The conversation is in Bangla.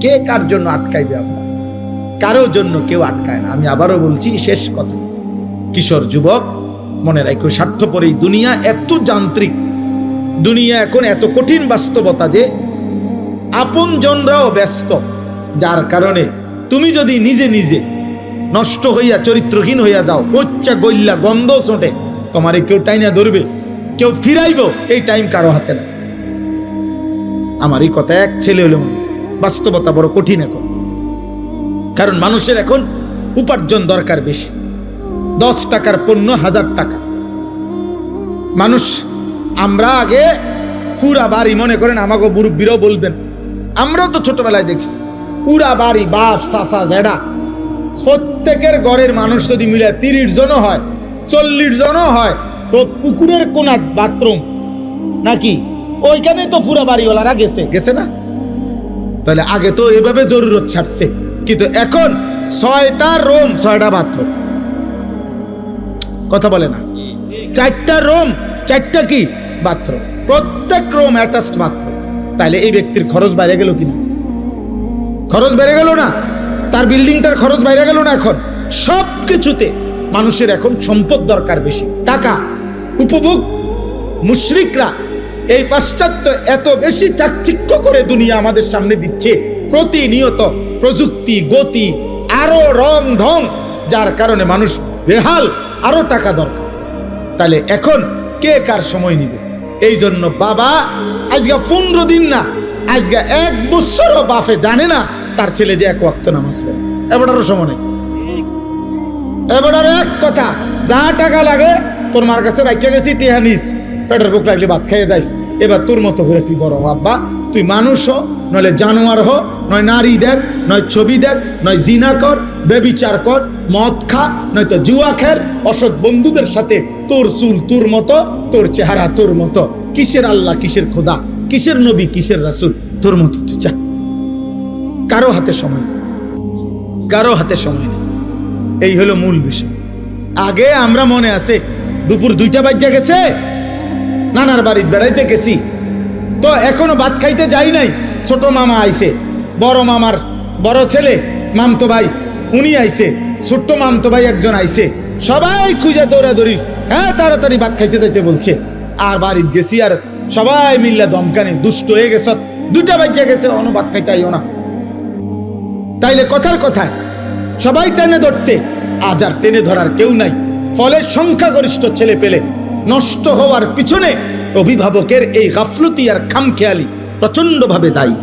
কে কার জন্য আটকাইবে? আপনার কারোর জন্য কেউ আটকায় না। আমি আবারও বলছি, শেষ কথা, কিশোর যুবক মনে রাখো, স্বার্থপর এই দুনিয়া এত যান্ত্রিক, দুনিয়া এখন এত কঠিন বাস্তবতা যে আপনজনরাও ব্যস্ত, যার কারণে তুমি যদি নিজে নিজে নষ্ট হইয়া চরিত্রহীন হইয়া যাও, উচ্চা গইল্লা গন্ধ ছোটে, তোমারে কেউ টাইনা ধরবে, কেউ ফিরাইব, এই টাইম কারো হাতে না। আমার এই কথা এক ছেলে হলো, বাস্তবতা বড় কঠিন এখন। কারণ মানুষের এখন উপার্জন দরকার বেশি। 10 টাকার পণ্য 1000 টাকা। মানুষ, আমরা আগে পুরা বাড়ি, মনে করেন আমাকে মুরব্বীরাও বলবেন, আমরাও তো ছোটবেলায় দেখছি, পুরা বাড়ি বাপ চাচা জেডা প্রত্যেকের ঘরের মানুষ যদি মিলে 30 জনও হয়, 40 জনও হয়, তো পুকুরের কোনা বাথরুম নাকি ওইখানে তো পুরা বাড়িওয়ালারা গেছে না? তাহলে আগে তো এভাবে জরুরত ছাড়ছে, কিন্তু এখন 6টা রুম 6টা বাথরুম। কথা বলে না? 4টা রুম 4টা কি বাথরুম, প্রত্যেক রুম অ্যাটাচড বাথরুম। তাহলে এই ব্যক্তির খরচ বাইরে গেল কিনা? খরচ বেড়ে গেল না? তার বিল্ডিংটার খরচ বাইরে গেল না? এখন সব কিছুতে মানুষের এখন সম্পদ দরকার বেশি, টাকা, উপভোগ। মুশরিকরা এই পাশ্চাত্য এত বেশি চাকচিক্য করে দুনিয়া আমাদের সামনে দিচ্ছে, প্রতিনিয়ত প্রযুক্তি, গতি, আরো রং ঢং, যার কারণে মানুষ বেহাল, আরো টাকা দরকার। তাহলে এখন কে কার সময় নিবে? এই জন্য বাবা আজকে 15 দিন না, আজকে 1 বছরও বাপে জানে না তার ছেলে যে 1 ওয়াক্ত নামাজ পড়ে। এবারও সময় নেই। এবার এক কথা, যা টাকা লাগে তোর মার কাছে রাখিয়া গেছি, টিহা নিস, পেটের বুক লাগলে ভাত খাইয়ে যাইস। এবার তোর মতো করে তুই বড় হ আব্বা, তুই মানুষ হ, নইলে জানোয়ার হ, নয় নারী দেখ, নয় ছবি দেখ, নয় জিনা কর, বেবিচার কর, মদ খা, নয়তো জুয়া খেল, অসৎ বন্ধুদের সাথে, তোর চুল তোর মতো, তোর চেহারা তোর মতো, কিসের আল্লাহ, কিসের খোদা, কিসের নবী, কিসের রাসূল, তোর মতো তুই যা। কারো হাতে সময়, কারো হাতে সময় নেই। এই হলো মূল বিষয়। আগে আমরা মনে আছে দুপুর 2টা বাজে গেছে, নানার বাড়িতে বেড়াইতে গেছি, তো এখনো ভাত খাইতে যাই নাই, ছোট মামা আইছে, বড় মামার বড় ছেলে মামতো ভাই উনি আইছে, ছোট্ট মামতো ভাই একজন আইছে, সবাই খুঁজে দৌড়াদৌড়ি, হ্যাঁ তাড়াতাড়ি ভাত খাইতে যাইতে বলছে। আর বাড়িতে গেছি, আর সবাই মিল্লা দমকানি, দুষ্ট হয়ে গেছ, 2টা বাজে গেছে, অন্য ভাত খাইতে আইও না। তাইলে কথার কথায় সবাই টেনে ধরছে, আজ আর টেনে ধরার কেউ নাই। ফলে সংখ্যাগরিষ্ঠ ছেলে পেলে নষ্ট হওয়ার পিছনে অভিভাবকের এই গাফলতি আর খামখেয়ালি প্রচন্ডভাবে দায়ী।